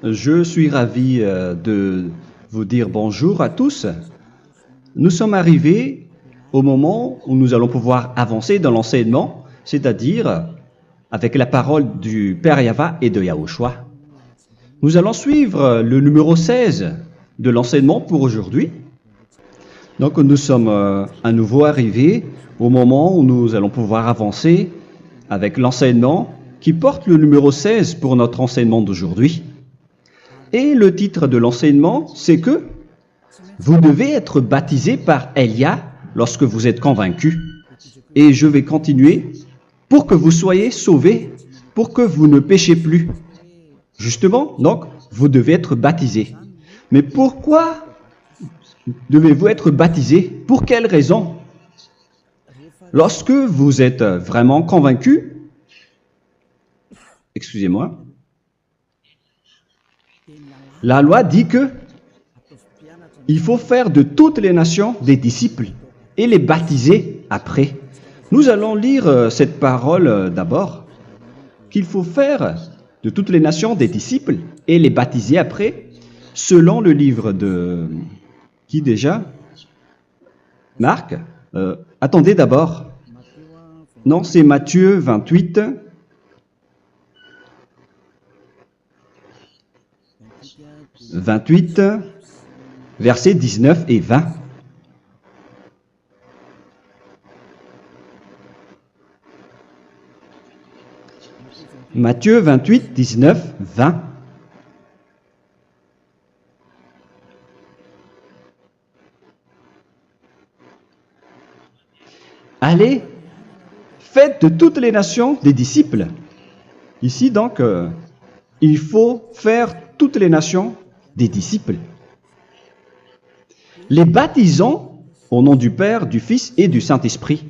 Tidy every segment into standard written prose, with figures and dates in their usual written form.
Je suis ravi de vous dire bonjour à tous. Nous sommes arrivés au moment où nous allons pouvoir avancer dans l'enseignement, c'est-à-dire avec la parole du Père Yava et de Yahushua. Nous allons suivre le numéro 16 de l'enseignement pour aujourd'hui. Donc nous sommes à nouveau arrivés au moment où nous allons pouvoir avancer avec l'enseignement qui porte le numéro 16 pour notre enseignement d'aujourd'hui. Et le titre de l'enseignement, c'est que vous devez être baptisé par Elia lorsque vous êtes convaincu. Et je vais continuer pour que vous soyez sauvés, pour que vous ne péchez plus. Justement, donc, vous devez être baptisé. Mais pourquoi devez-vous être baptisé? Pour quelle raison? Lorsque vous êtes vraiment convaincu, excusez-moi, la loi dit que il faut faire de toutes les nations des disciples et les baptiser après. Nous allons lire cette parole d'abord, qu'il faut faire de toutes les nations des disciples et les baptiser après, selon le livre de... Qui déjà? Marc? Attendez d'abord. Non, c'est Matthieu 28. Versets 19 et 20. Matthieu 28, 19, 20. Allez, faites de toutes les nations des disciples. Ici donc, il faut faire toutes les nations des disciples. Les baptisons au nom du Père, du Fils et du Saint-Esprit.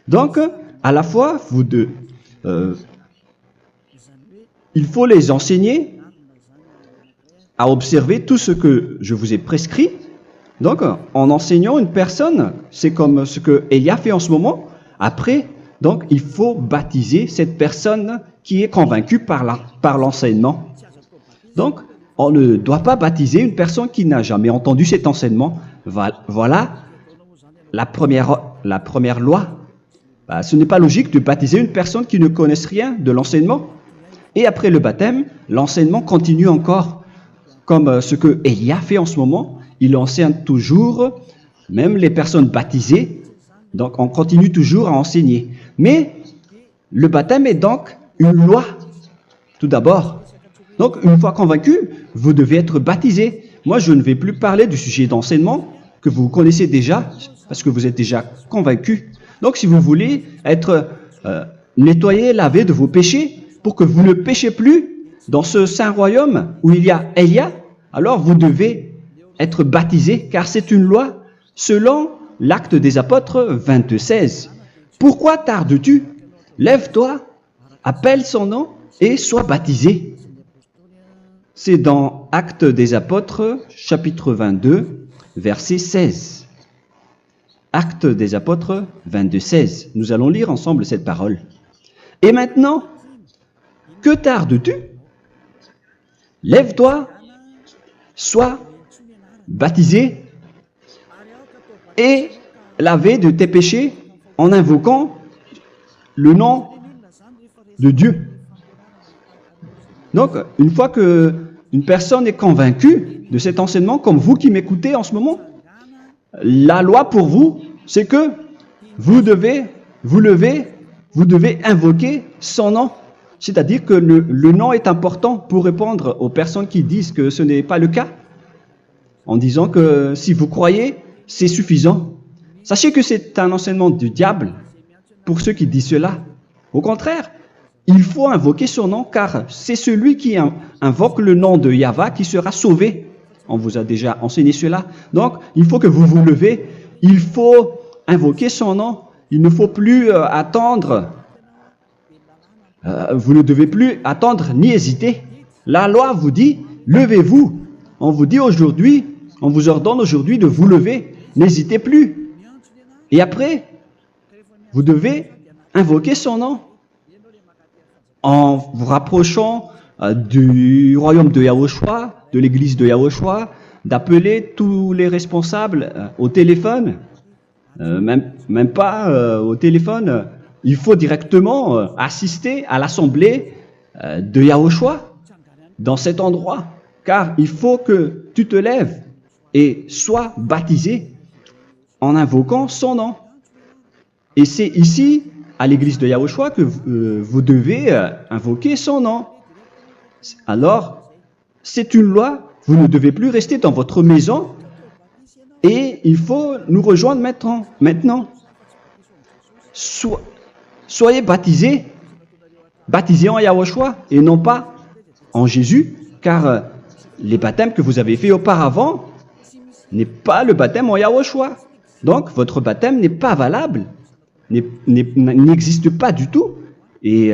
Donc, à la fois, il faut les enseigner à observer tout ce que je vous ai prescrit. Donc, en enseignant une personne, c'est comme ce que Elia fait en ce moment. Après, donc, il faut baptiser cette personne qui est convaincue par l'enseignement. Donc, on ne doit pas baptiser une personne qui n'a jamais entendu cet enseignement. Voilà la première loi. Ce n'est pas logique de baptiser une personne qui ne connaisse rien de l'enseignement. Et après le baptême, l'enseignement continue encore, comme ce que Elia fait en ce moment. Il enseigne toujours, même les personnes baptisées. Donc, on continue toujours à enseigner. Mais le baptême est donc une loi, tout d'abord. Donc, une fois convaincu, vous devez être baptisé. Moi, je ne vais plus parler du sujet d'enseignement que vous connaissez déjà, parce que vous êtes déjà convaincu. Donc, si vous voulez être nettoyé, lavé de vos péchés, pour que vous ne péchez plus dans ce saint royaume où il y a Elia, alors vous devez être baptisé, car c'est une loi selon l'Acte des Apôtres 22:16. Pourquoi tardes-tu? Lève-toi, appelle son nom et sois baptisé. C'est dans Actes des Apôtres, chapitre 22, verset 16. Actes des Apôtres 22:16. Nous allons lire ensemble cette parole. Et maintenant, que tardes-tu? Lève-toi, sois baptisé et lavé de tes péchés en invoquant le nom de Dieu. Donc, une fois qu'une personne est convaincue de cet enseignement, comme vous qui m'écoutez en ce moment, la loi pour vous, c'est que vous devez invoquer son nom. C'est-à-dire que le nom est important pour répondre aux personnes qui disent que ce n'est pas le cas, en disant que si vous croyez, c'est suffisant. Sachez que c'est un enseignement du diable pour ceux qui disent cela. Au contraire, il faut invoquer son nom, car c'est celui qui invoque le nom de Yahva qui sera sauvé. On vous a déjà enseigné cela. Donc, il faut que vous vous levez, il faut invoquer son nom, il ne faut plus attendre. Vous ne devez plus attendre ni hésiter. La loi vous dit, levez-vous. On vous dit aujourd'hui, on vous ordonne aujourd'hui de vous lever. N'hésitez plus. Et après, vous devez invoquer son nom en vous rapprochant du royaume de Yahushua, de l'église de Yahushua, d'appeler tous les responsables au téléphone, même pas au téléphone, il faut directement assister à l'assemblée de Yahushua dans cet endroit, car il faut que tu te lèves et sois baptisé en invoquant son nom. Et c'est ici, à l'église de Yahushua, que vous devez invoquer son nom. Alors, c'est une loi, vous ne devez plus rester dans votre maison et il faut nous rejoindre maintenant. Soyez baptisés en Yahushua et non pas en Jésus, car les baptêmes que vous avez faits auparavant n'est pas le baptême en Yahushua. Donc, votre baptême n'est pas valable, n'existe pas du tout. Et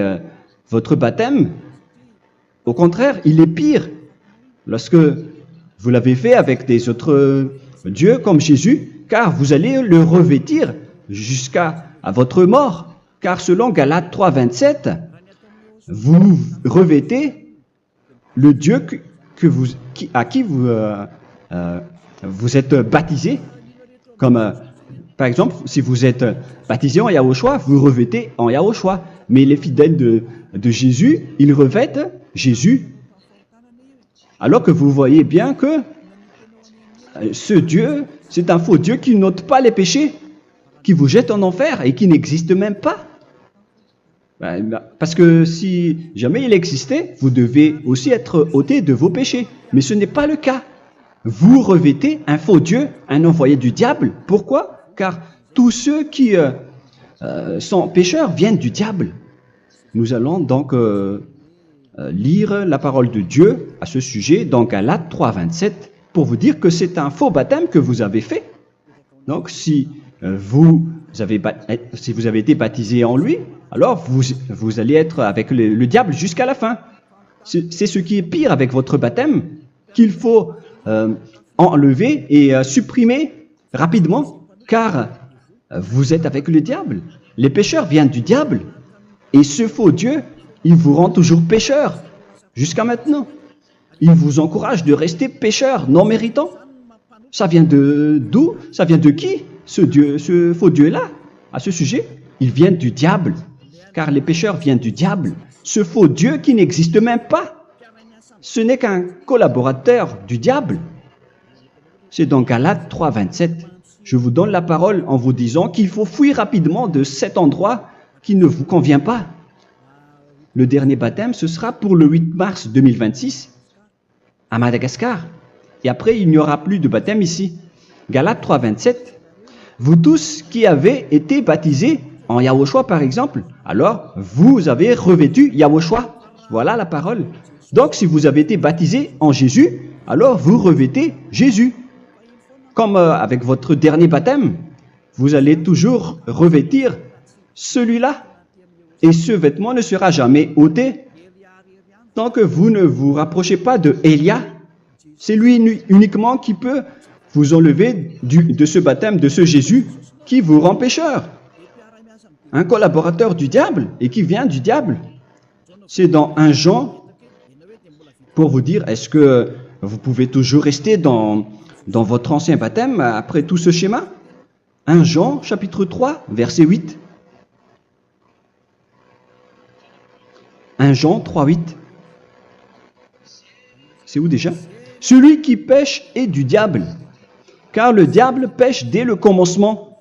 votre baptême, au contraire, il est pire lorsque vous l'avez fait avec des autres dieux comme Jésus, car vous allez le revêtir jusqu'à votre mort. Car selon Galates 3, 27, vous revêtez le Dieu à qui vous êtes baptisé. Comme par exemple, si vous êtes baptisé en Yahushua, vous revêtez en Yahushua. Mais les fidèles de Jésus, ils revêtent Jésus. Alors que vous voyez bien que ce Dieu, c'est un faux Dieu qui n'ôte pas les péchés, qui vous jette en enfer et qui n'existe même pas. Parce que si jamais il existait, vous devez aussi être ôté de vos péchés. Mais ce n'est pas le cas. Vous revêtez un faux Dieu, un envoyé du diable. Pourquoi? Car tous ceux qui sont pécheurs viennent du diable. Nous allons donc lire la parole de Dieu à ce sujet dans Galates 3, 27 pour vous dire que c'est un faux baptême que vous avez fait. Donc si vous avez été baptisé en lui, alors vous allez être avec le diable jusqu'à la fin. C'est ce qui est pire avec votre baptême, qu'il faut enlever et supprimer rapidement, car vous êtes avec le diable. Les pécheurs viennent du diable, et ce faux Dieu, il vous rend toujours pécheur, jusqu'à maintenant. Il vous encourage de rester pécheur, non méritant. Ça vient d'où? Ça vient de qui, ce faux Dieu-là? À ce sujet, il vient du diable, car les pécheurs viennent du diable. Ce faux Dieu qui n'existe même pas. Ce n'est qu'un collaborateur du diable. C'est dans Galates 3, 27. Je vous donne la parole en vous disant qu'il faut fuir rapidement de cet endroit qui ne vous convient pas. Le dernier baptême, ce sera pour le 8 mars 2026 à Madagascar. Et après, il n'y aura plus de baptême ici. Galates 3, 27. Vous tous qui avez été baptisés en Yahushua, par exemple, alors vous avez revêtu Yahushua. Voilà la parole. Donc, si vous avez été baptisé en Jésus, alors vous revêtez Jésus. Comme avec votre dernier baptême, vous allez toujours revêtir celui-là. Et ce vêtement ne sera jamais ôté tant que vous ne vous rapprochez pas de Élia. C'est lui uniquement qui peut vous enlever de ce baptême, de ce Jésus qui vous rend pécheur. Un collaborateur du diable et qui vient du diable. C'est dans 1 Jean, pour vous dire, est-ce que vous pouvez toujours rester dans votre ancien baptême après tout ce schéma? 1 Jean, chapitre 3, verset 8. 1 Jean 3, 8. C'est où déjà? Celui qui pêche est du diable, car le diable pêche dès le commencement.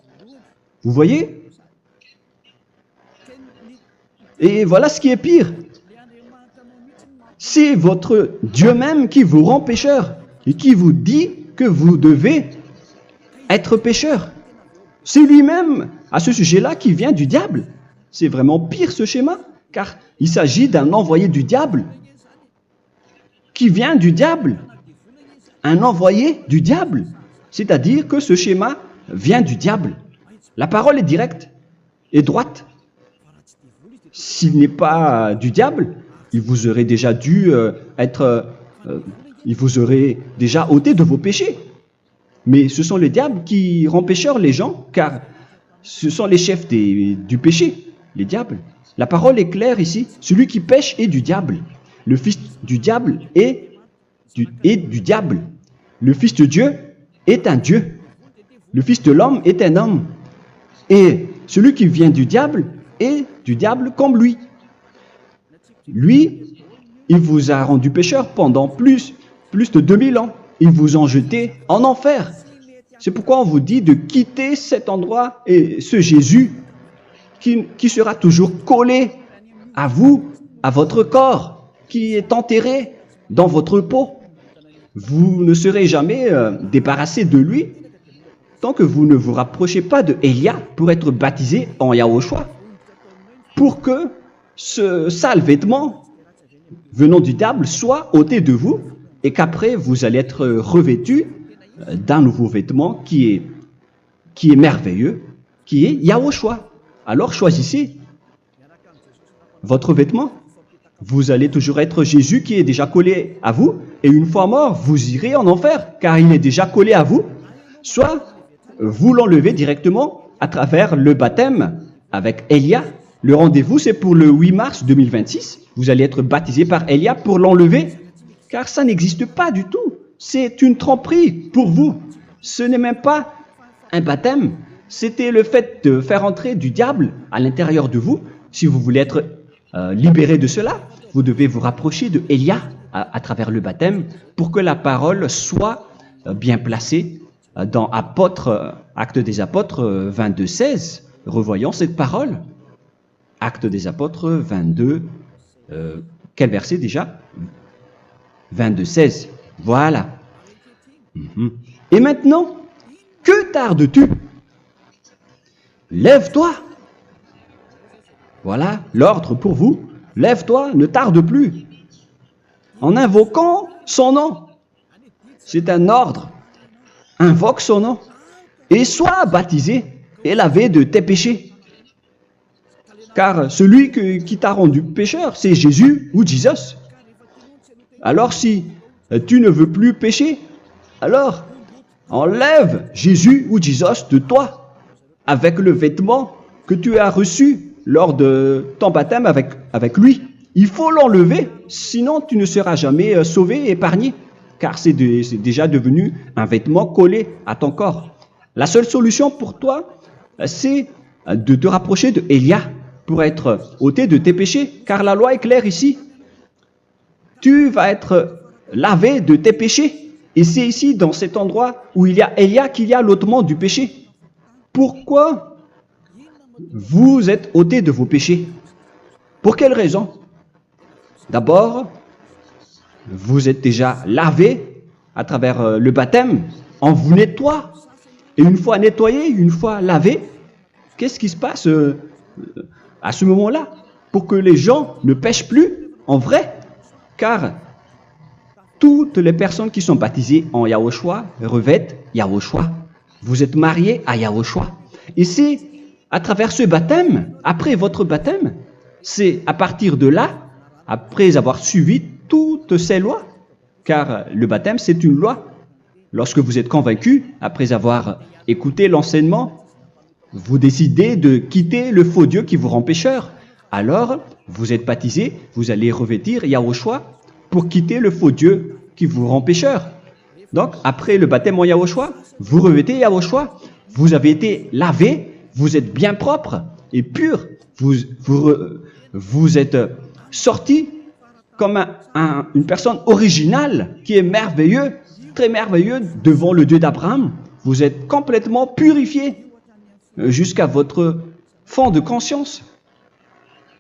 Vous voyez? Et voilà ce qui est pire. C'est votre Dieu même qui vous rend pécheur et qui vous dit que vous devez être pécheur. C'est lui-même, à ce sujet-là, qui vient du diable. C'est vraiment pire ce schéma, car il s'agit d'un envoyé du diable qui vient du diable. Un envoyé du diable. C'est-à-dire que ce schéma vient du diable. La parole est directe et droite. S'il n'est pas du diable, il vous aurait déjà dû il vous aurait déjà ôté de vos péchés. Mais ce sont les diables qui rendent pécheurs les gens, car ce sont les chefs du péché, les diables. La parole est claire ici, celui qui pêche est du diable. le fils du diable est du diable. Le fils de Dieu est un Dieu. Le fils de l'homme est un homme. Et celui qui vient du diable est du diable comme lui. Lui, il vous a rendu pécheur pendant plus de 2000 ans. Il vous a jeté en enfer. C'est pourquoi on vous dit de quitter cet endroit et ce Jésus qui sera toujours collé à vous, à votre corps, qui est enterré dans votre peau. Vous ne serez jamais débarrassé de lui tant que vous ne vous rapprochez pas de Élia pour être baptisé en Yahushua, pour que ce sale vêtement venant du diable soit ôté de vous et qu'après vous allez être revêtu d'un nouveau vêtement qui est merveilleux, qui est Yahushua. Alors choisissez votre vêtement. Vous allez toujours être Jésus qui est déjà collé à vous, et une fois mort, vous irez en enfer, car il est déjà collé à vous. Soit vous l'enlevez directement à travers le baptême avec Élia. Le rendez-vous, c'est pour le 8 mars 2026. Vous allez être baptisé par Élia pour l'enlever, car ça n'existe pas du tout. C'est une tromperie pour vous. Ce n'est même pas un baptême. C'était le fait de faire entrer du diable à l'intérieur de vous. Si vous voulez être libéré de cela, vous devez vous rapprocher de Élia à travers le baptême pour que la parole soit bien placée dans Actes des Apôtres 22-16. Revoyons cette parole. Actes des Apôtres 22, quel verset déjà? 22-16. Voilà. Et maintenant, que tardes-tu? Lève-toi. Voilà l'ordre pour vous. Lève-toi, ne tarde plus. En invoquant son nom. C'est un ordre. Invoque son nom. Et sois baptisé et lavé de tes péchés. Car celui qui t'a rendu pécheur, c'est Jésus ou Jesus. Alors si tu ne veux plus pécher, alors enlève Jésus ou Jesus de toi avec le vêtement que tu as reçu lors de ton baptême avec lui. Il faut l'enlever, sinon tu ne seras jamais sauvé, épargné, car c'est déjà devenu un vêtement collé à ton corps. La seule solution pour toi, c'est de te rapprocher de Élia pour être ôté de tes péchés, car la loi est claire ici. Tu vas être lavé de tes péchés, et c'est ici, dans cet endroit où il y a Élia, qu'il y a l'ôtement du péché. Pourquoi vous êtes ôté de vos péchés? Pour quelle raison? D'abord, vous êtes déjà lavé à travers le baptême. On vous nettoie. Et une fois nettoyé, une fois lavé, qu'est-ce qui se passe à ce moment-là? Pour que les gens ne pêchent plus en vrai. Car toutes les personnes qui sont baptisées en Yahushua revêtent Yahushua. Vous êtes mariés à Yahushua. Et c'est à travers ce baptême, après votre baptême, c'est à partir de là, après avoir suivi toutes ces lois, car le baptême c'est une loi. Lorsque vous êtes convaincu, après avoir écouté l'enseignement, vous décidez de quitter le faux Dieu qui vous rend pécheur. Alors, vous êtes baptisé, vous allez revêtir Yahushua pour quitter le faux Dieu qui vous rend pécheur. Donc, après le baptême en Yahushua, vous revêtez Yahushua, vous avez été lavé, vous êtes bien propre et pur, vous êtes sorti comme une personne originale qui est merveilleux, très merveilleux devant le Dieu d'Abraham. Vous êtes complètement purifié jusqu'à votre fond de conscience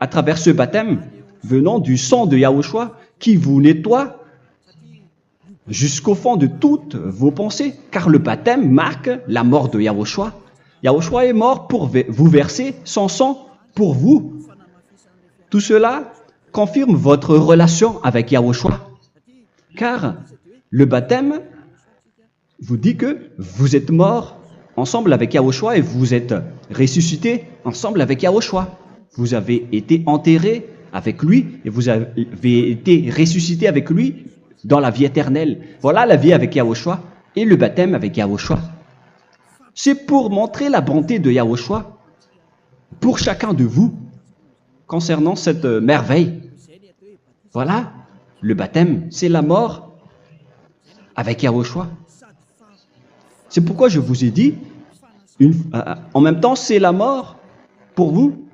à travers ce baptême venant du sang de Yahushua qui vous nettoie jusqu'au fond de toutes vos pensées, car le baptême marque la mort de Yahushua. Yahushua est mort pour vous verser son sang pour vous. Tout cela confirme votre relation avec Yahushua, car le baptême vous dit que vous êtes mort ensemble avec Yahushua et vous êtes ressuscité ensemble avec Yahushua. Vous avez été enterré avec lui et vous avez été ressuscité avec lui dans la vie éternelle. Voilà la vie avec Yahushua et le baptême avec Yahushua. C'est pour montrer la bonté de Yahushua pour chacun de vous concernant cette merveille. Voilà le baptême, c'est la mort avec Yahushua. C'est pourquoi je vous ai dit, en même temps, c'est la mort pour vous.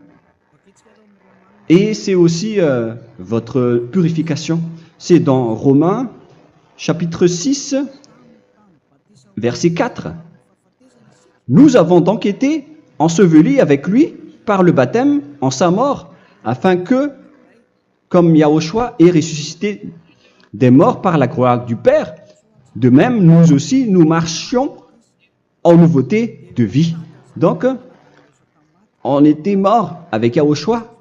Et c'est aussi votre purification. C'est dans Romains, chapitre 6, verset 4. Nous avons donc été ensevelis avec lui par le baptême en sa mort, afin que, comme Yahushua est ressuscité des morts par la gloire du Père, de même, nous aussi, nous marchions en nouveauté de vie. Donc, on était morts avec Yahushua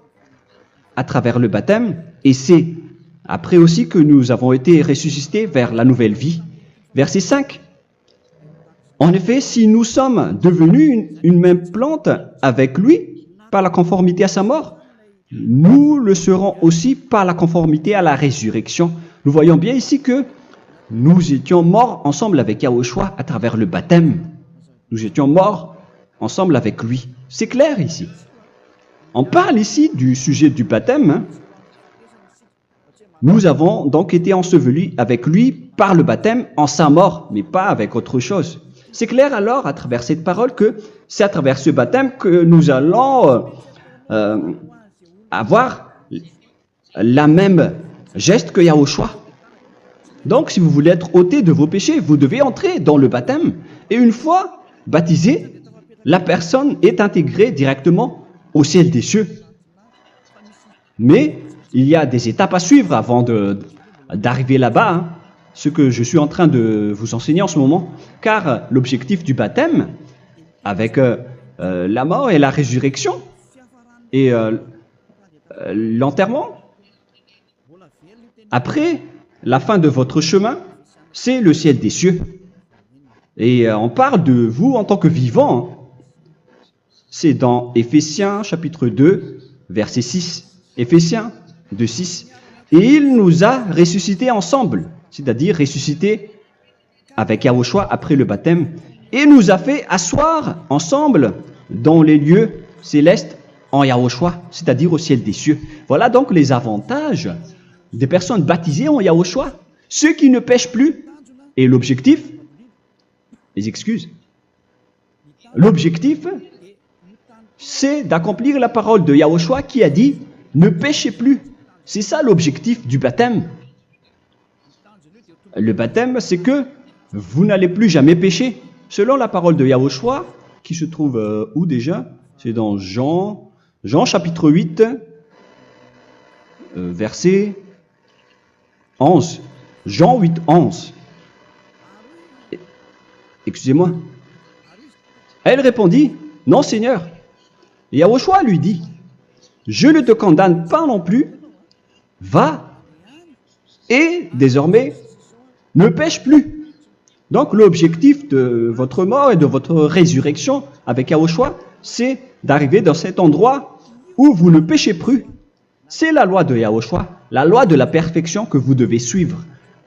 à travers le baptême, et c'est après aussi que nous avons été ressuscités vers la nouvelle vie. Verset 5. En effet, si nous sommes devenus une même plante avec lui par la conformité à sa mort, nous le serons aussi par la conformité à la résurrection. Nous voyons bien ici que nous étions morts ensemble avec Yahushua à travers le baptême. Nous étions morts ensemble avec lui. C'est clair ici. On parle ici du sujet du baptême. Nous avons donc été ensevelis avec lui par le baptême en sa mort, mais pas avec autre chose. C'est clair alors à travers cette parole que c'est à travers ce baptême que nous allons avoir la même geste que Yahushua. Donc, si vous voulez être ôté de vos péchés, vous devez entrer dans le baptême. Et une fois baptisé, la personne est intégrée directement au ciel des cieux. Mais il y a des étapes à suivre avant d'arriver là-bas, ce que je suis en train de vous enseigner en ce moment. Car l'objectif du baptême, avec la mort et la résurrection, et l'enterrement, après la fin de votre chemin, c'est le ciel des cieux. Et on parle de vous en tant que vivant. C'est dans Éphésiens chapitre 2, verset 6. Éphésiens 2, 6. Et il nous a ressuscités ensemble, c'est-à-dire ressuscités avec Yahushua après le baptême, et nous a fait asseoir ensemble dans les lieux célestes en Yahushua, c'est-à-dire au ciel des cieux. Voilà donc les avantages des personnes baptisées en Yahushua, ceux qui ne pêchent plus. Et l'objectif, les excuses, l'objectif, c'est d'accomplir la parole de Yahushua qui a dit « Ne péchez plus ». C'est ça l'objectif du baptême. Le baptême, c'est que vous n'allez plus jamais pécher. Selon la parole de Yahushua, qui se trouve où déjà? C'est dans Jean chapitre 8, verset 11. Jean 8, 11. Excusez-moi. Elle répondit, « Non, Seigneur. » Et Yahushua lui dit, « Je ne te condamne pas non plus. Va et désormais ne pêche plus. » Donc l'objectif de votre mort et de votre résurrection avec Yahushua, c'est d'arriver dans cet endroit où vous ne péchez plus. C'est la loi de Yahushua, la loi de la perfection que vous devez suivre.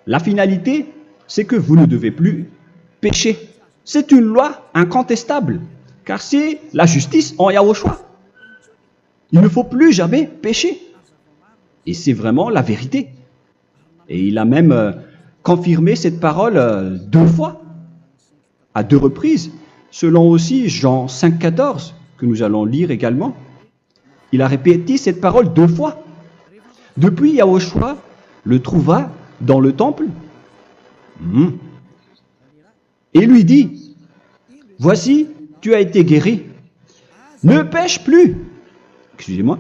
La finalité, c'est que vous ne devez plus pécher. C'est une loi incontestable, car c'est la justice en Yahushua. Il ne faut plus jamais pécher. Et c'est vraiment la vérité. Et il a même confirmé cette parole 2 fois, à 2 reprises, selon aussi Jean 5, 14, que nous allons lire également. Il a répété cette parole 2 fois. Depuis, Yahushua le trouva dans le temple et lui dit, « Voici, tu as été guéri. Ne pêche plus. » Excusez-moi.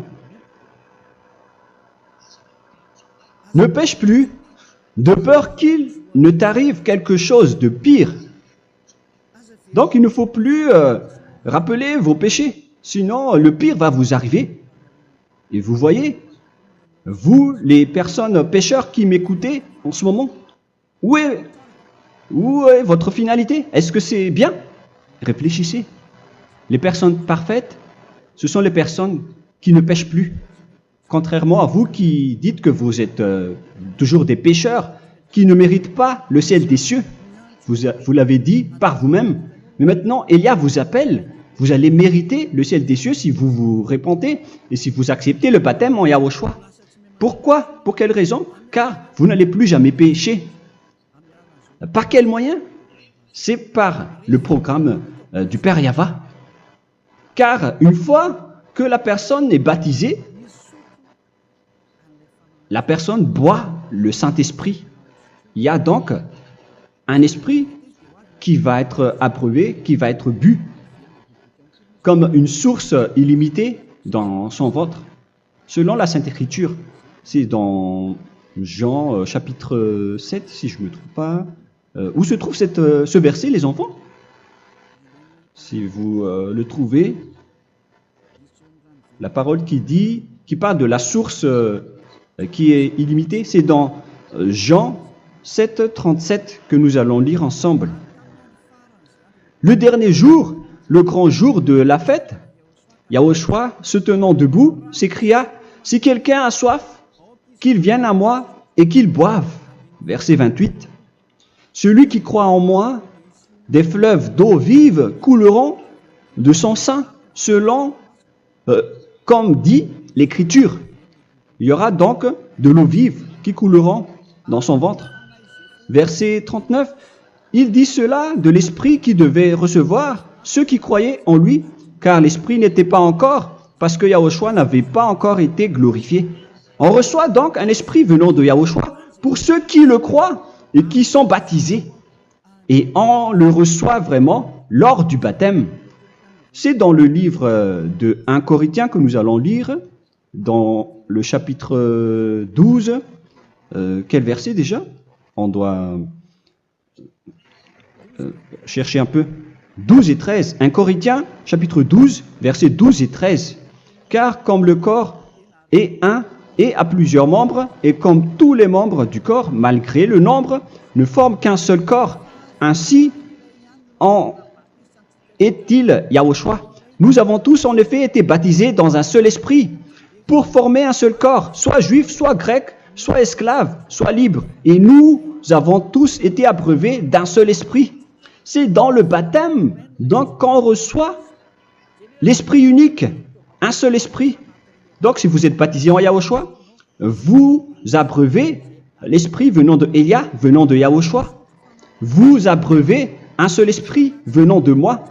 Ne pêche plus, de peur qu'il ne t'arrive quelque chose de pire. Donc, il ne faut plus rappeler vos péchés, sinon le pire va vous arriver. Et vous voyez, vous, les personnes pécheurs qui m'écoutez en ce moment, où est votre finalité? Est-ce que c'est bien? Réfléchissez. Les personnes parfaites, ce sont les personnes qui ne pêchent plus. Contrairement à vous qui dites que vous êtes toujours des pécheurs qui ne méritent pas le ciel des cieux. Vous l'avez dit par vous-même. Mais maintenant, Élia vous appelle. Vous allez mériter le ciel des cieux si vous vous repentez et si vous acceptez le baptême en Yahushua. Pourquoi? Pour quelle raison? car vous n'allez plus jamais pécher. Par quel moyen? C'est par le programme du Père Yahva. Car une fois que la personne est baptisée, la personne boit le Saint-Esprit. Il y a donc un esprit qui va être approuvé, qui va être bu, comme une source illimitée dans son ventre, selon la Sainte Écriture. C'est dans Jean chapitre 7, si je ne me trompe pas. Où se trouve ce verset, les enfants? Si vous le trouvez, la parole qui parle de la source qui est illimitée, c'est dans Jean 7, 37 que nous allons lire ensemble. Le dernier jour, le grand jour de la fête, Yahushua, se tenant debout, s'écria, « Si quelqu'un a soif, qu'il vienne à moi et qu'il boive. » Verset 28. « Celui qui croit en moi, des fleuves d'eau vive couleront de son sein, selon, comme dit l'Écriture. » Il y aura donc de l'eau vive qui couleront dans son ventre. Verset 39. Il dit cela de l'Esprit qui devait recevoir ceux qui croyaient en lui, car l'Esprit n'était pas encore, parce que Yahushua n'avait pas encore été glorifié. On reçoit donc un Esprit venant de Yahushua pour ceux qui le croient et qui sont baptisés. Et on le reçoit vraiment lors du baptême. C'est dans le livre de 1 Corinthiens que nous allons lire, dans le chapitre 12. Quel verset déjà? On doit chercher un peu. 12 et 13. 1 Corinthiens, chapitre 12, versets 12 et 13. Car comme le corps est un et a plusieurs membres, et comme tous les membres du corps, malgré le nombre, ne forment qu'un seul corps, ainsi en est-il Yahushua. Nous avons tous en effet été baptisés dans un seul esprit, pour former un seul corps, soit juif, soit grec, soit esclave, soit libre. Et nous avons tous été abreuvés d'un seul esprit. C'est dans le baptême, donc, qu'on reçoit l'esprit unique, un seul esprit. Donc, si vous êtes baptisé en Yahushua, vous abreuvez l'esprit venant de Elia, venant de Yahushua. Vous abreuvez un seul esprit venant de moi,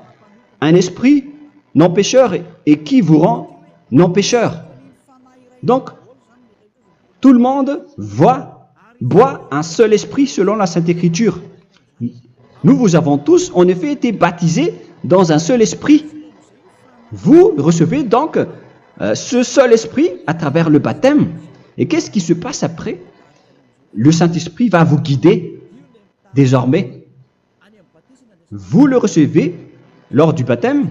un esprit non pécheur et qui vous rend non pécheur. Donc, tout le monde boit un seul esprit selon la Sainte Écriture. Nous vous avons tous en effet été baptisés dans un seul esprit. Vous recevez donc ce seul esprit à travers le baptême. Et qu'est-ce qui se passe après? Le Saint-Esprit va vous guider désormais. Vous le recevez lors du baptême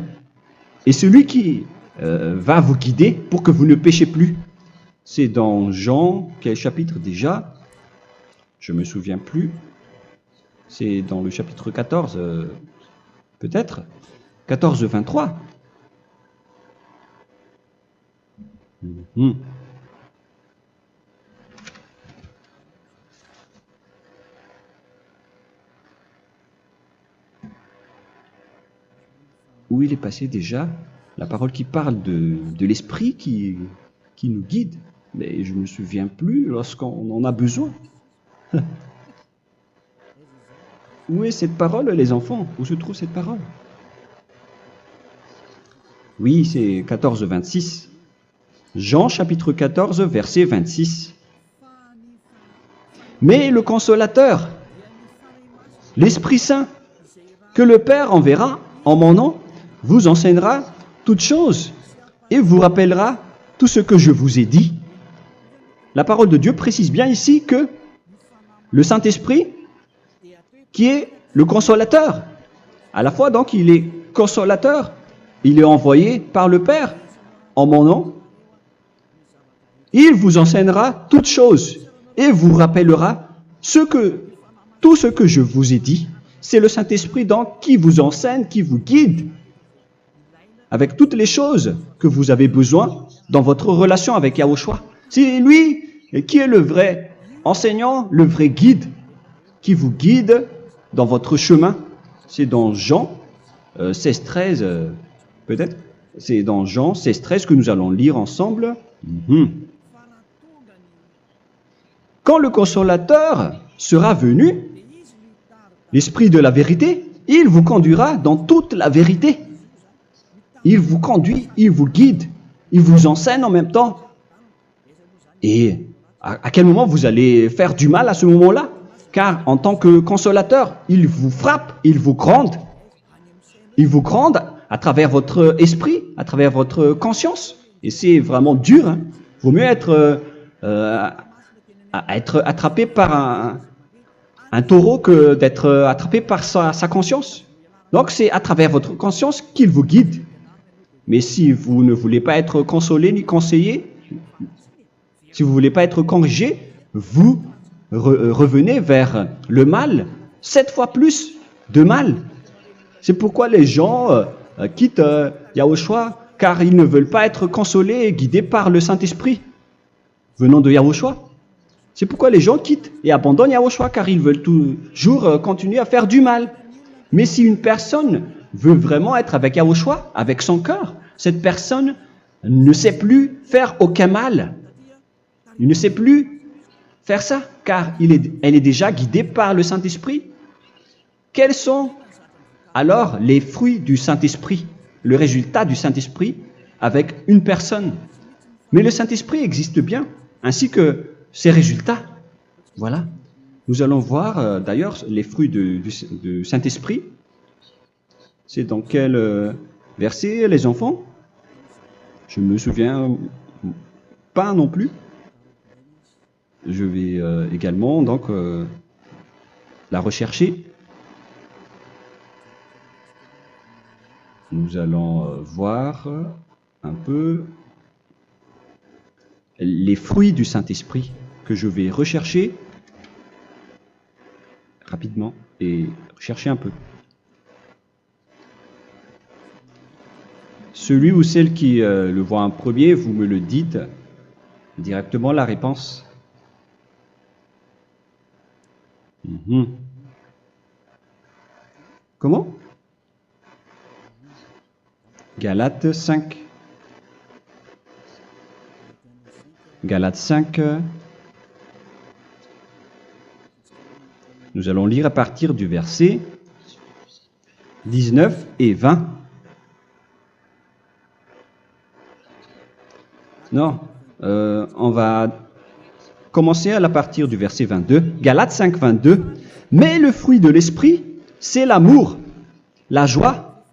et celui qui va vous guider pour que vous ne péchez plus. C'est dans Jean, quel chapitre déjà? Je ne me souviens plus. C'est dans le chapitre 14, peut-être. 14, 23. Où il est passé déjà la parole qui parle de l'esprit qui nous guide. Mais je ne me souviens plus lorsqu'on en a besoin. Où est cette parole, les enfants? Où se trouve cette parole? Oui, c'est 14, 26. Jean, chapitre 14, verset 26. Mais le Consolateur, l'Esprit Saint, que le Père enverra en mon nom, vous enseignera toutes choses et vous rappellera tout ce que je vous ai dit. La parole de Dieu précise bien ici que le Saint-Esprit, qui est le consolateur. À la fois, donc, il est consolateur, il est envoyé par le Père en mon nom. Il vous enseignera toutes choses et vous rappellera tout ce que je vous ai dit. C'est le Saint-Esprit, donc, qui vous enseigne, qui vous guide avec toutes les choses que vous avez besoin dans votre relation avec Yahushua. C'est lui qui est le vrai enseignant, le vrai guide, qui vous guide dans votre chemin. C'est dans Jean 16, 13, peut-être. C'est dans Jean 16, 13 que nous allons lire ensemble. Quand le consolateur sera venu, l'Esprit de la vérité, il vous conduira dans toute la vérité. Il vous conduit, il vous guide, il vous enseigne en même temps. Et à quel moment vous allez faire du mal à ce moment-là? Car en tant que consolateur, il vous frappe, il vous gronde. Il vous gronde à travers votre esprit, à travers votre conscience. Et c'est vraiment dur. Hein. Vaut mieux être attrapé par un taureau que d'être attrapé par sa conscience. Donc c'est à travers votre conscience qu'il vous guide. Mais si vous ne voulez pas être consolé ni conseillé, si vous ne voulez pas être corrigé, vous revenez vers le mal, 7 fois plus de mal. C'est pourquoi les gens quittent Yahushua, car ils ne veulent pas être consolés et guidés par le Saint-Esprit venant de Yahushua. C'est pourquoi les gens quittent et abandonnent Yahushua, car ils veulent toujours continuer à faire du mal. Mais si une personne veut vraiment être avec Yahushua, avec son cœur, cette personne ne sait plus faire aucun mal. Il ne sait plus faire ça, car elle est déjà guidée par le Saint-Esprit. Quels sont alors les fruits du Saint-Esprit, le résultat du Saint-Esprit avec une personne? Mais le Saint-Esprit existe bien, ainsi que ses résultats. Voilà. Nous allons voir d'ailleurs les fruits du Saint-Esprit. C'est dans quel verset, les enfants? Je ne me souviens pas non plus. Je vais également donc la rechercher. Nous allons voir un peu les fruits du Saint-Esprit que je vais rechercher rapidement et chercher un peu. Celui ou celle qui le voit en premier, vous me le dites directement la réponse. Comment? Galates 5. Galates 5. Nous allons lire à partir du verset 19 et 20. Non, on va commencer à partir du verset 22. Galates 5, 22. Mais le fruit de l'esprit, c'est l'amour, la joie,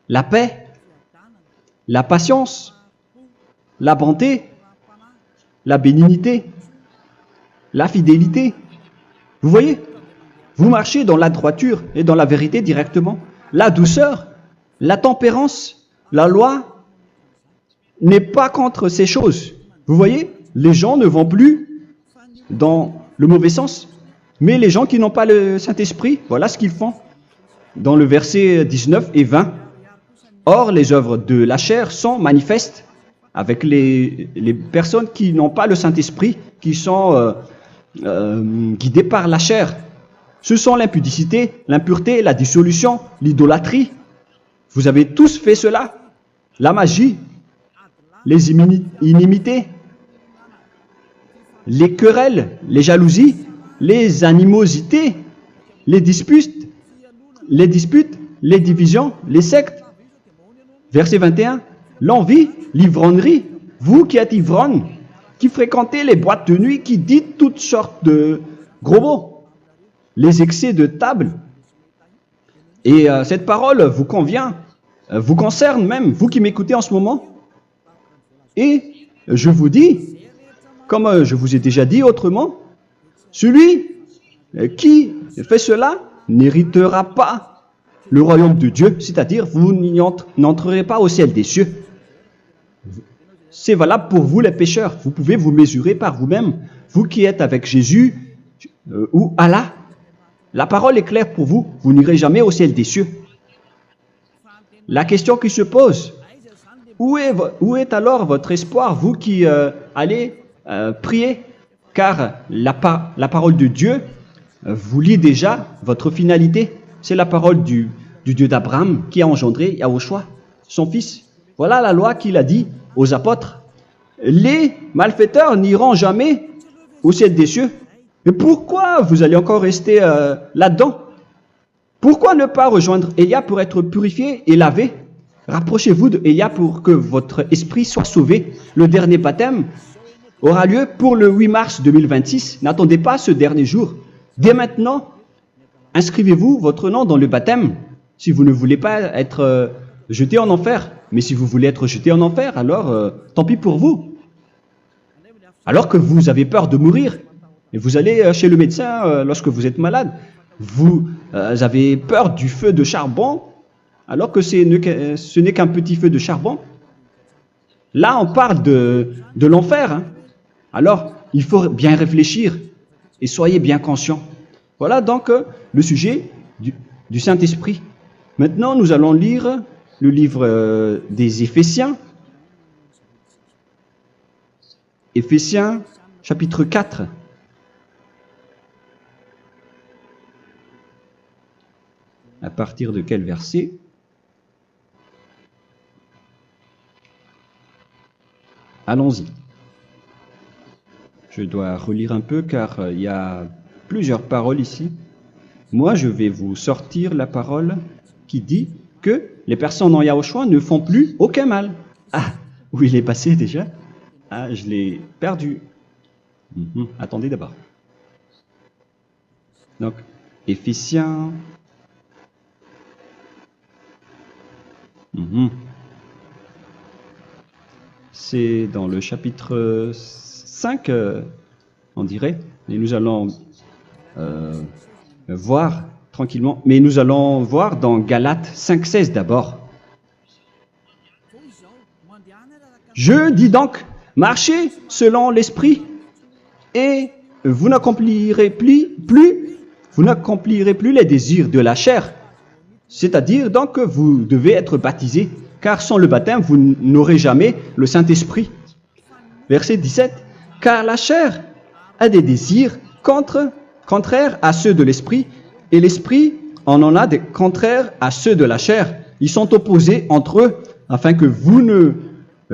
la paix, la patience, la bonté, la bénignité, la fidélité. Vous voyez? Vous marchez dans la droiture et dans la vérité directement. La douceur, la tempérance, la loi n'est pas contre ces choses. Vous voyez? Les gens ne vont plus dans le mauvais sens. Mais les gens qui n'ont pas le Saint-Esprit, voilà ce qu'ils font. Dans le verset 19 et 20. Or, les œuvres de la chair sont manifestes avec les personnes qui n'ont pas le Saint-Esprit, qui sont guidées par la chair. Ce sont l'impudicité, l'impureté, la dissolution, l'idolâtrie. Vous avez tous fait cela. La magie, les inimités, les querelles, les jalousies, les animosités, les disputes, les divisions, les sectes. Verset 21, l'envie, l'ivrognerie, vous qui êtes ivrognes, qui fréquentez les boîtes de nuit, qui dites toutes sortes de gros mots, les excès de table. Et cette parole vous convient, vous concerne même, vous qui m'écoutez en ce moment. Et je vous dis, comme je vous ai déjà dit autrement, celui qui fait cela n'héritera pas le royaume de Dieu, c'est-à-dire vous n'entrerez pas au ciel des cieux. C'est valable pour vous les pécheurs. Vous pouvez vous mesurer par vous-même, vous qui êtes avec Jésus ou Allah. La parole est claire pour vous, vous n'irez jamais au ciel des cieux. La question qui se pose, où est alors votre espoir, vous qui allez prier? Car la parole de Dieu vous lit déjà votre finalité. C'est la parole du Dieu d'Abraham qui a engendré Yahushua, son fils. Voilà la loi qu'il a dit aux apôtres. Les malfaiteurs n'iront jamais au ciel des cieux. Mais pourquoi vous allez encore rester là-dedans? Pourquoi ne pas rejoindre Élia pour être purifié et lavé? Rapprochez-vous de Élia pour que votre esprit soit sauvé. Le dernier baptême aura lieu pour le 8 mars 2026. N'attendez pas ce dernier jour. Dès maintenant, inscrivez-vous votre nom dans le baptême si vous ne voulez pas être jeté en enfer. Mais si vous voulez être jeté en enfer, alors tant pis pour vous. Alors que vous avez peur de mourir, et vous allez chez le médecin lorsque vous êtes malade, vous avez peur du feu de charbon, alors que ce n'est qu'un petit feu de charbon. Là, on parle de l'enfer. Hein. Alors, il faut bien réfléchir et soyez bien conscients. Voilà donc le sujet du Saint-Esprit. Maintenant, nous allons lire le livre des Éphésiens. Éphésiens, chapitre 4. À partir de quel verset? Allons-y. Je dois relire un peu car il y a plusieurs paroles ici. Moi, je vais vous sortir la parole qui dit que les personnes en Yahushua ne font plus aucun mal. Ah, où il est passé déjà? Ah, je l'ai perdu. Attendez d'abord. Donc, Éphésiens. C'est dans le chapitre 5, on dirait. Et nous allons voir tranquillement. Mais nous allons voir dans Galates 5,16 d'abord. Je dis donc, marchez selon l'esprit et vous n'accomplirez plus les désirs de la chair. C'est-à-dire donc que vous devez être baptisé, car sans le baptême, vous n'aurez jamais le Saint-Esprit. Verset 17. Car la chair a des désirs contraires à ceux de l'esprit, et l'esprit en a des contraires à ceux de la chair. Ils sont opposés entre eux, afin que vous ne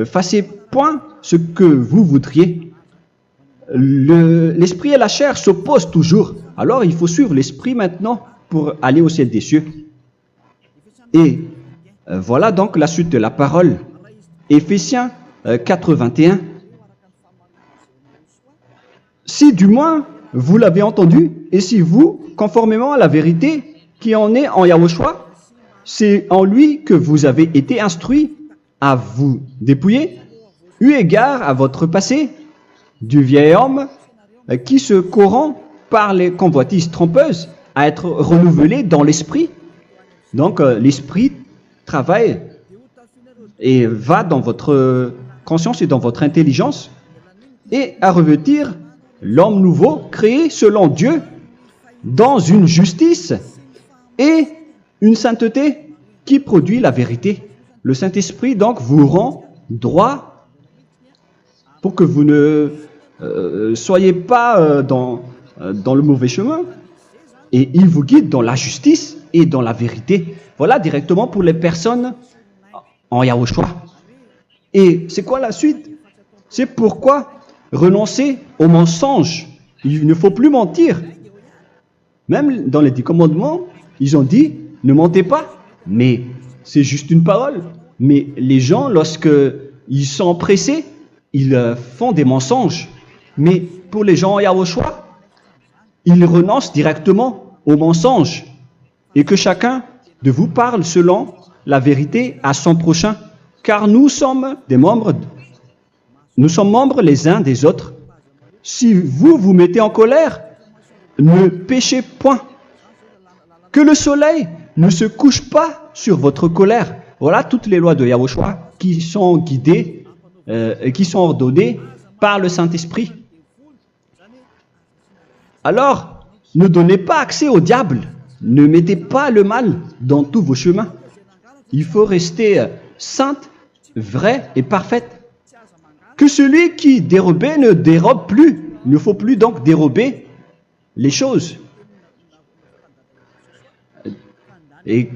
fassiez point ce que vous voudriez. L'esprit et la chair s'opposent toujours. Alors il faut suivre l'esprit maintenant pour aller au ciel des cieux. Et voilà donc la suite de la parole. Éphésiens 4:21. Si du moins vous l'avez entendu, et si vous, conformément à la vérité qui en est en Yahushua, c'est en lui que vous avez été instruits à vous dépouiller, eu égard à votre passé, du vieil homme qui se corrompt par les convoitises trompeuses, à être renouvelé dans l'esprit. Donc l'esprit travaille et va dans votre conscience et dans votre intelligence et à revêtir l'homme nouveau créé selon Dieu dans une justice et une sainteté qui produit la vérité. Le Saint-Esprit donc vous rend droit pour que vous ne soyez pas dans le mauvais chemin et il vous guide dans la justice et dans la vérité. Voilà directement pour les personnes en Yahushua. Et c'est quoi la suite? C'est pourquoi renoncer au mensonge. Il ne faut plus mentir. Même dans les 10 commandements, ils ont dit ne mentez pas. Mais c'est juste une parole. Mais les gens, lorsqu'ils sont pressés, ils font des mensonges. Mais pour les gens en Yahushua, ils renoncent directement au mensonge. Et que chacun de vous parle selon la vérité à son prochain. Car nous sommes des membres. Nous sommes membres les uns des autres. Si vous vous mettez en colère, ne péchez point. Que le soleil ne se couche pas sur votre colère. Voilà toutes les lois de Yahushua qui sont guidées, qui sont ordonnées par le Saint-Esprit. Alors, ne donnez pas accès au diable. Ne mettez pas le mal dans tous vos chemins. Il faut rester sainte, vraie et parfaite. Que celui qui dérobait ne dérobe plus. Il ne faut plus donc dérober les choses. Et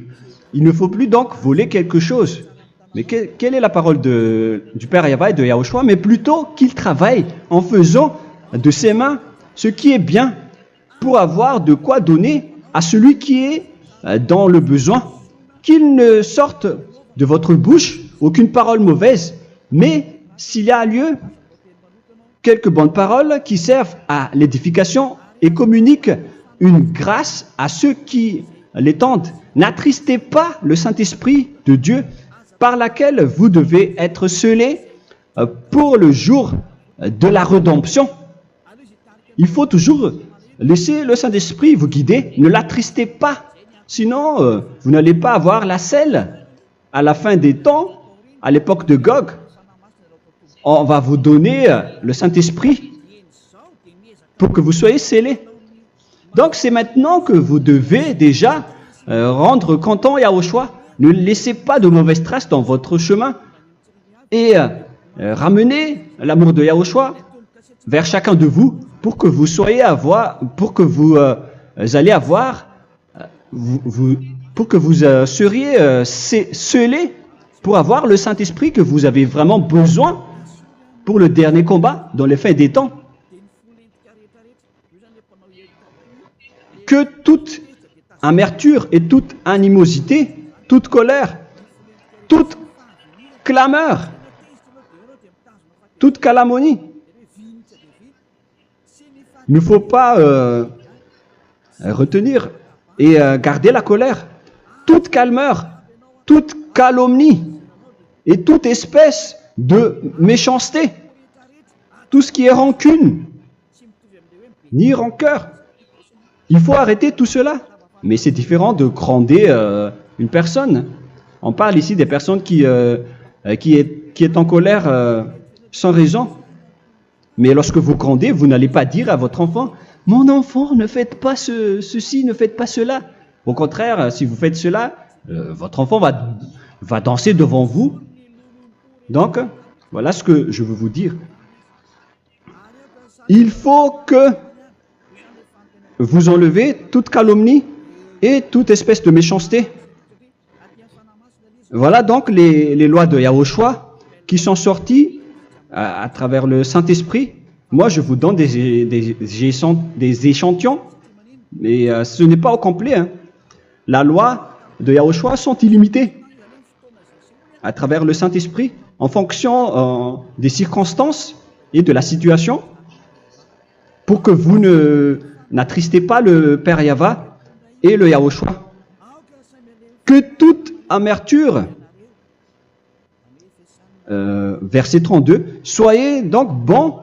il ne faut plus donc voler quelque chose. Mais quelle est la parole du Père Yahweh et de Yahushua? Mais plutôt qu'il travaille en faisant de ses mains ce qui est bien pour avoir de quoi donner à celui qui est dans le besoin. Qu'il ne sorte de votre bouche aucune parole mauvaise, mais s'il y a lieu, quelques bonnes paroles qui servent à l'édification et communiquent une grâce à ceux qui l'étendent. N'attristez pas le Saint-Esprit de Dieu par laquelle vous devez être scellés pour le jour de la rédemption. Il faut toujours laisser le Saint-Esprit vous guider, ne l'attristez pas, sinon vous n'allez pas avoir la selle. À la fin des temps, à l'époque de Gog, on va vous donner le Saint-Esprit pour que vous soyez scellés. Donc c'est maintenant que vous devez déjà rendre content Yahushua. Ne laissez pas de mauvaises traces dans votre chemin et ramenez l'amour de Yahushua vers chacun de vous pour que vous soyez seriez scellés pour avoir le Saint-Esprit que vous avez vraiment besoin pour le dernier combat dans les fins des temps. Que toute amertume et toute animosité, toute colère, toute clameur, toute calomnie, il ne faut pas retenir et garder la colère. Toute calmeur, toute calomnie et toute espèce de méchanceté, tout ce qui est rancune, ni rancœur. Il faut arrêter tout cela. Mais c'est différent de gronder une personne. On parle ici des personnes qui est en colère sans raison. Mais lorsque vous grondez, vous n'allez pas dire à votre enfant « Mon enfant, ne faites pas ceci, ne faites pas cela ». Au contraire, si vous faites cela, votre enfant va danser devant vous. Donc, voilà ce que je veux vous dire. Il faut que vous enlevez toute calomnie et toute espèce de méchanceté. Voilà donc les lois de Yahushua qui sont sorties à travers le Saint-Esprit. Moi, je vous donne des échantillons, mais ce n'est pas au complet. Hein. La loi de Yahushua sont illimitées à travers le Saint-Esprit en fonction des circonstances et de la situation pour que vous n'attristez pas le Père Yahva et le Yahushua. Que toute amertume, verset 32, soyez donc bons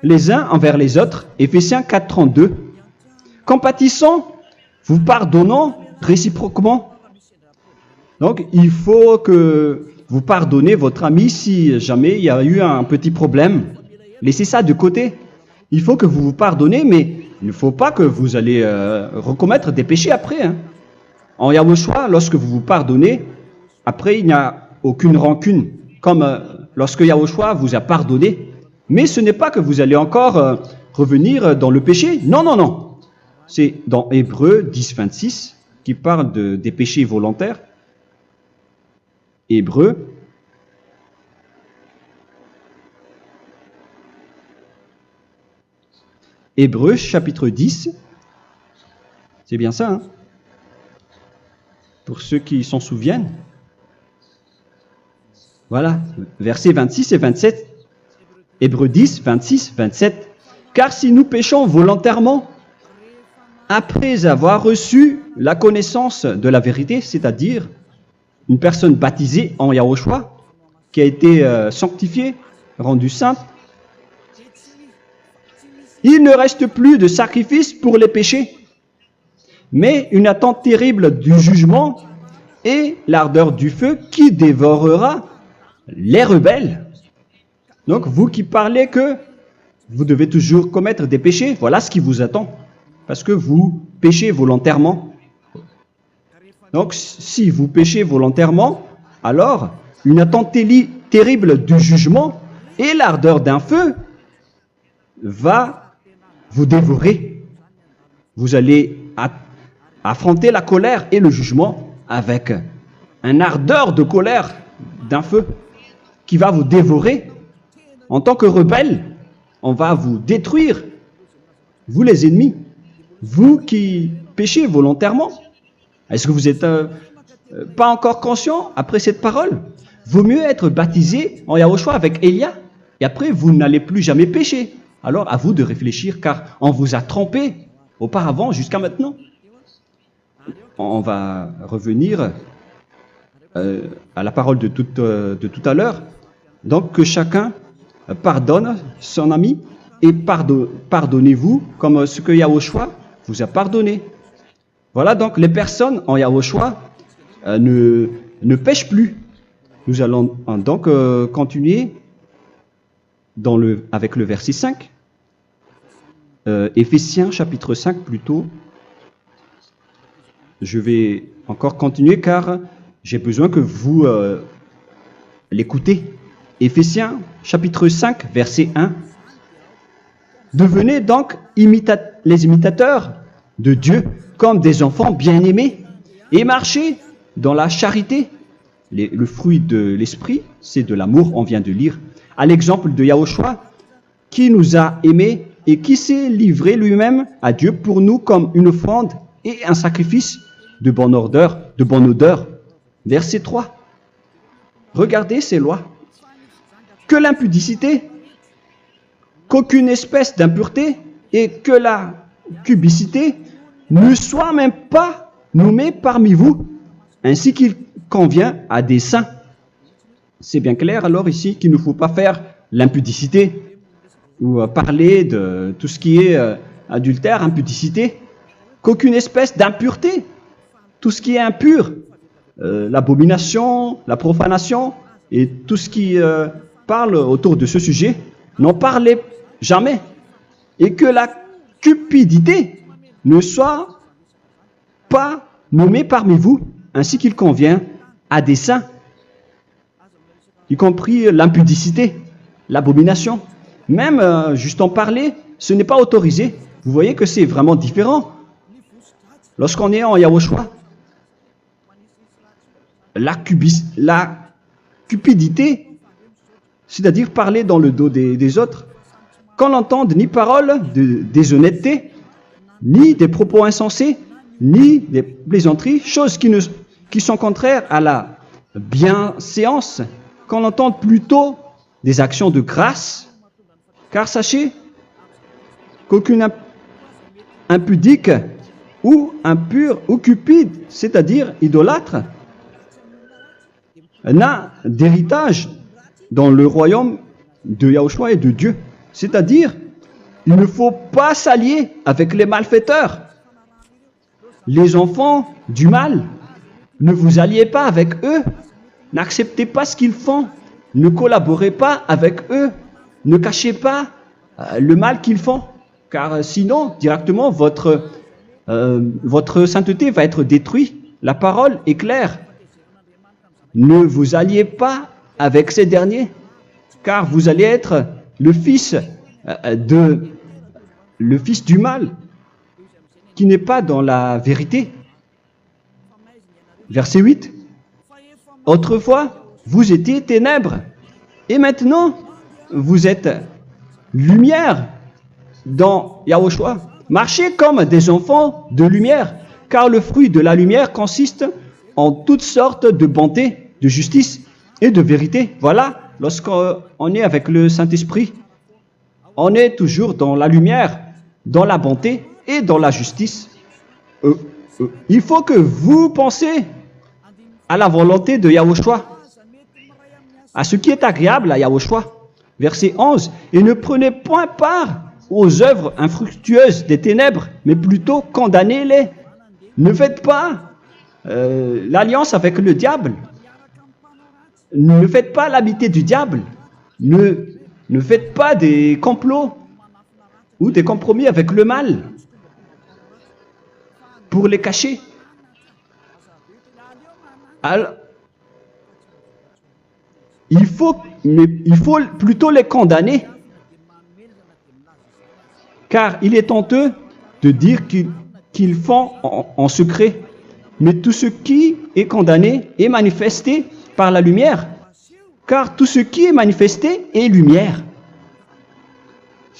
les uns envers les autres, Éphésiens 4, 32, compatissant, vous pardonnant réciproquement. Donc, il faut que vous pardonnez votre ami si jamais il y a eu un petit problème. Laissez ça de côté. Il faut que vous vous pardonnez, mais il ne faut pas que vous allez recommettre des péchés après. Hein. En Yahushua, lorsque vous vous pardonnez, après il n'y a aucune rancune, comme lorsque Yahushua vous a pardonné. Mais ce n'est pas que vous allez encore revenir dans le péché. Non, non, non. C'est dans Hébreux 10, 26 qui parle des péchés volontaires. Hébreux. Hébreux chapitre 10. C'est bien ça, hein? Pour ceux qui s'en souviennent. Voilà, versets 26 et 27. Hébreux 10, 26, 27. Car si nous péchons volontairement, après avoir reçu la connaissance de la vérité, c'est-à-dire une personne baptisée en Yahushua, qui a été sanctifiée, rendue sainte, il ne reste plus de sacrifice pour les péchés, mais une attente terrible du jugement et l'ardeur du feu qui dévorera les rebelles. Donc, vous qui parlez que vous devez toujours commettre des péchés, voilà ce qui vous attend, parce que vous péchez volontairement. Donc, si vous péchez volontairement, alors une attente terrible du jugement et l'ardeur d'un feu va vous dévorer. Vous allez affronter la colère et le jugement avec un ardeur de colère d'un feu qui va vous dévorer. En tant que rebelle, on va vous détruire vous les ennemis, vous qui péchez volontairement. Est-ce que vous n'êtes pas encore conscient après cette parole? Vaut mieux être baptisé en Yahushua avec Elia, et après vous n'allez plus jamais pécher. Alors à vous de réfléchir, car on vous a trompé auparavant jusqu'à maintenant. On va revenir à la parole de tout à l'heure. Donc que chacun pardonne son ami et pardonnez-vous comme ce que Yahushua vous a pardonné. Voilà, donc les personnes en Yahushua ne pêchent plus. Nous allons donc continuer avec le verset 5. Éphésiens chapitre 5 plutôt. Je vais encore continuer car j'ai besoin que vous l'écoutez. Éphésiens chapitre 5 verset 1. Devenez donc les imitateurs de Dieu comme des enfants bien-aimés et marchez dans la charité. Le fruit de l'esprit, c'est de l'amour, on vient de lire, à l'exemple de Yahushua, qui nous a aimés et qui s'est livré lui-même à Dieu pour nous comme une offrande et un sacrifice de bonne odeur. Verset 3. Regardez ces lois. Que l'impudicité, qu'aucune espèce d'impureté et que la cubicité ne soient même pas nommés parmi vous, ainsi qu'il convient à des saints. C'est bien clair alors ici qu'il ne faut pas faire l'impudicité ou parler de tout ce qui est adultère, impudicité, qu'aucune espèce d'impureté, tout ce qui est impur, l'abomination, la profanation et tout ce qui parle autour de ce sujet, n'en parlez jamais. Et que la cupidité ne soit pas nommée parmi vous, ainsi qu'il convient à des saints, y compris l'impudicité, l'abomination. Même juste en parler, ce n'est pas autorisé. Vous voyez que c'est vraiment différent. Lorsqu'on est en Yahushua, la cupidité, c'est-à-dire parler dans le dos des autres, qu'on n'entende ni parole de déshonnêteté, ni des propos insensés, ni des plaisanteries, choses qui sont contraires à la bienséance, qu'on entende plutôt des actions de grâce, car sachez qu'aucune impudique ou impure ou cupide, c'est-à-dire idolâtre, n'a d'héritage dans le royaume de Yahushua et de Dieu. C'est-à-dire, il ne faut pas s'allier avec les malfaiteurs. Les enfants du mal, ne vous alliez pas avec eux. N'acceptez pas ce qu'ils font. Ne collaborez pas avec eux. Ne cachez pas le mal qu'ils font. Car sinon, directement, votre sainteté va être détruite. La parole est claire. Ne vous alliez pas avec ces derniers, car vous allez être le fils du mal, qui n'est pas dans la vérité. Verset 8. Autrefois, vous étiez ténèbres, et maintenant, vous êtes lumière dans Yahushua. Marchez comme des enfants de lumière, car le fruit de la lumière consiste en toutes sortes de bonté, de justice et de vérité. Voilà, lorsqu'on est avec le Saint-Esprit, on est toujours dans la lumière, dans la bonté et dans la justice. Il faut que vous pensiez à la volonté de Yahushua, à ce qui est agréable à Yahushua. Verset 11. Et ne prenez point part aux œuvres infructueuses des ténèbres, mais plutôt condamnez-les. Ne faites pas l'alliance avec le diable. Ne faites pas l'amitié du diable. Ne faites pas des complots ou des compromis avec le mal pour les cacher. Alors, il faut plutôt les condamner, car il est honteux de dire qu'ils font en secret. Mais tout ce qui est condamné est manifesté par la lumière, car tout ce qui est manifesté est lumière.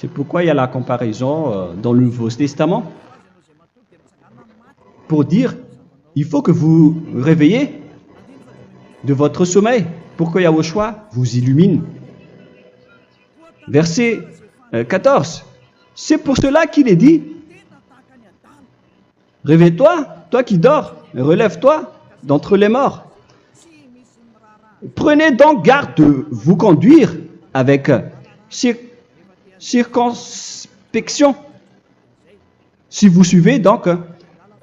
C'est pourquoi il y a la comparaison dans le Nouveau Testament pour dire, il faut que vous réveillez de votre sommeil pour que Yahushua vous illumine. Verset 14. C'est pour cela qu'il est dit, réveille-toi, toi qui dors, relève-toi d'entre les morts. Prenez donc garde de vous conduire avec circonspection. Si vous suivez donc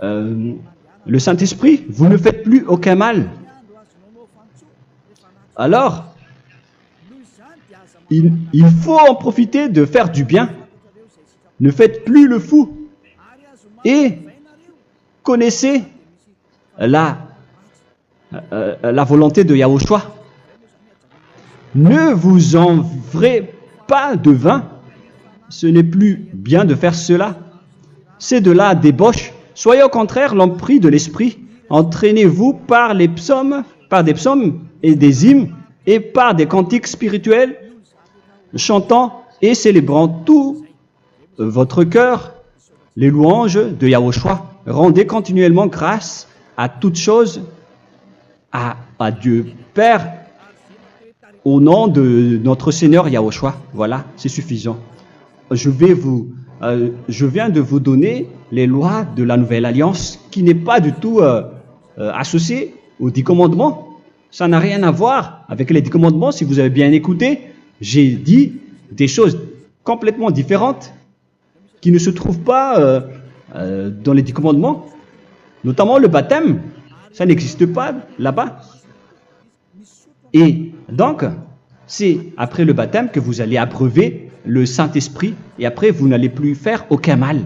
le Saint-Esprit, vous ne faites plus aucun mal. Alors, il faut en profiter de faire du bien. Ne faites plus le fou. Et connaissez la volonté de Yahushua. Ne vous envrez pas de vin. Ce n'est plus bien de faire cela. C'est de la débauche. Soyez au contraire l'empris de l'esprit. Entraînez-vous par des psaumes et des hymnes et par des cantiques spirituels, chantant et célébrant tout votre cœur les louanges de Yahushua. Rendez continuellement grâce à toutes choses à Dieu Père au nom de notre Seigneur Yahushua. Voilà, c'est suffisant. Je viens de vous donner les lois de la Nouvelle Alliance qui n'est pas du tout associée aux 10 commandements. Ça n'a rien à voir avec les 10 commandements. Si vous avez bien écouté, j'ai dit des choses complètement différentes qui ne se trouvent pas dans les 10 commandements. Notamment le baptême. Ça n'existe pas là-bas. Et donc, c'est après le baptême que vous allez abreuver le Saint-Esprit et après, vous n'allez plus faire aucun mal.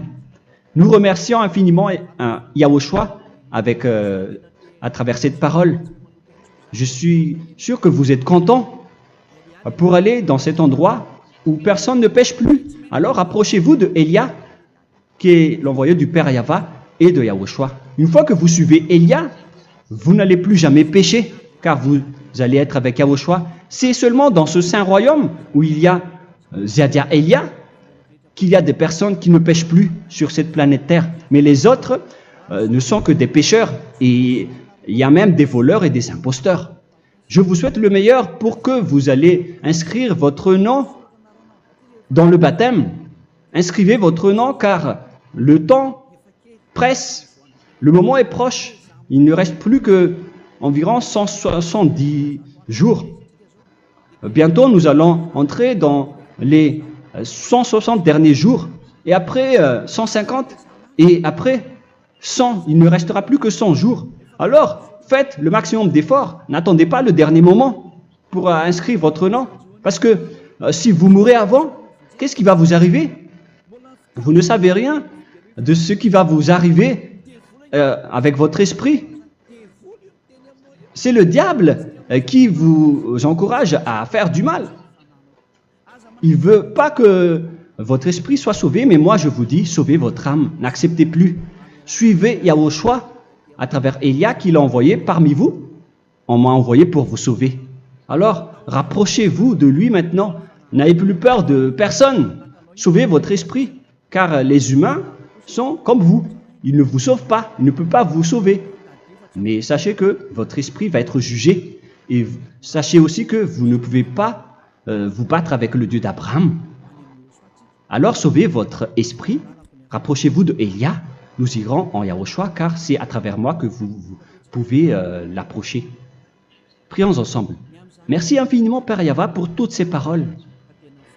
Nous remercions infiniment Yahushua à travers cette parole. Je suis sûr que vous êtes contents pour aller dans cet endroit où personne ne pêche plus. Alors, approchez-vous de Élia, qui est l'envoyé du Père Yahva et de Yahushua. Une fois que vous suivez Élia, vous n'allez plus jamais pécher, car vous allez être avec Yahushua. C'est seulement dans ce saint royaume où il y a Ziadia Elia qu'il y a des personnes qui ne pêchent plus sur cette planète Terre. Mais les autres ne sont que des pécheurs et il y a même des voleurs et des imposteurs. Je vous souhaite le meilleur pour que vous allez inscrire votre nom dans le baptême. Inscrivez votre nom car le temps presse, le moment est proche. Il ne reste plus que environ 170 jours. Bientôt, nous allons entrer dans les 160 derniers jours, et après 150, et après 100. Il ne restera plus que 100 jours. Alors, faites le maximum d'efforts. N'attendez pas le dernier moment pour inscrire votre nom. Parce que si vous mourrez avant, qu'est-ce qui va vous arriver? Vous ne savez rien de ce qui va vous arriver avec votre esprit. C'est le diable qui vous encourage à faire du mal. Il ne veut pas que votre esprit soit sauvé, mais moi je vous dis, sauvez votre âme, n'acceptez plus. Suivez Yahushua à travers Élia qu'il a envoyé parmi vous. On m'a envoyé pour vous sauver. Alors, rapprochez-vous de lui maintenant. N'ayez plus peur de personne. Sauvez votre esprit, car les humains sont comme vous. Ils ne vous sauvent pas, ils ne peuvent pas vous sauver. Mais sachez que votre esprit va être jugé. Et sachez aussi que vous ne pouvez pas vous battre avec le Dieu d'Abraham. Alors sauvez votre esprit, rapprochez-vous de Élia. Nous irons en Yahushua, car c'est à travers moi que vous pouvez l'approcher. Prions ensemble. Merci infiniment, Père Yahva, pour toutes ces paroles.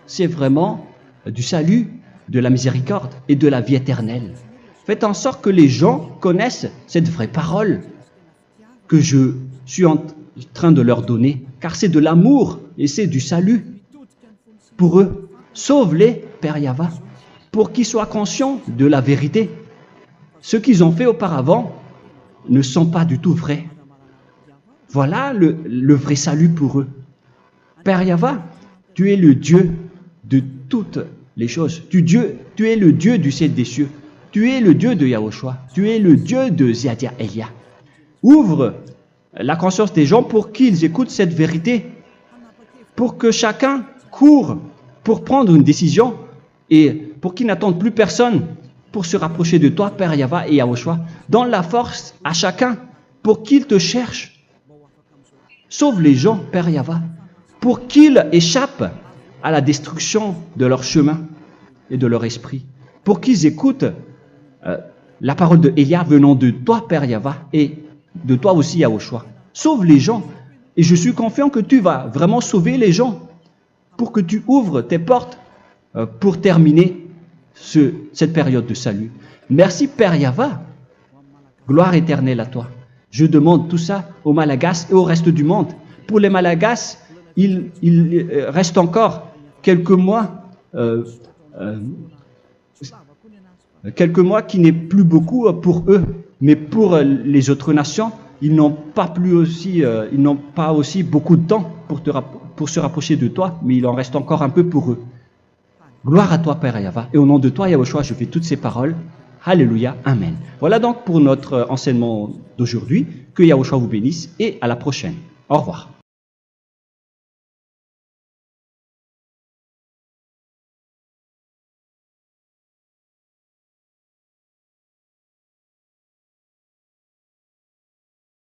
C'est vraiment du salut, de la miséricorde et de la vie éternelle. Faites en sorte que les gens connaissent cette vraie parole que je suis en train de leur donner, car c'est de l'amour et c'est du salut pour eux. Sauve-les, Père Yahva, pour qu'ils soient conscients de la vérité. Ce qu'ils ont fait auparavant ne sont pas du tout vrais. Voilà le vrai salut pour eux. Père Yahva, tu es le Dieu de toutes les choses. Tu es le Dieu du ciel des cieux. Tu es le Dieu de Yahushua. Tu es le Dieu de Ziadia Elia. Ouvre la conscience des gens pour qu'ils écoutent cette vérité, pour que chacun court pour prendre une décision et pour qu'ils n'attendent plus personne pour se rapprocher de toi, Père Yahweh et Yahushua. Donne la force à chacun pour qu'ils te cherchent. Sauve les gens, Père Yahweh, pour qu'ils échappent à la destruction de leur chemin et de leur esprit, pour qu'ils écoutent la parole de Elia venant de toi, Père Yahweh, et de toi aussi, Yahushua. Sauve les gens, et je suis confiant que tu vas vraiment sauver les gens pour que tu ouvres tes portes pour terminer cette période de salut. Merci, Père Yahweh. Gloire éternelle à toi. Je demande tout ça aux Malagasy et au reste du monde. Pour les Malagasy, il reste encore quelques mois qui n'est plus beaucoup pour eux, mais pour les autres nations, ils n'ont pas aussi beaucoup de temps pour se rapprocher de toi, mais il en reste encore un peu pour eux. Gloire à toi, Père Yahweh, et au nom de toi, Yahushua, je fais toutes ces paroles. Alléluia, Amen. Voilà donc pour notre enseignement d'aujourd'hui. Que Yahushua vous bénisse et à la prochaine. Au revoir.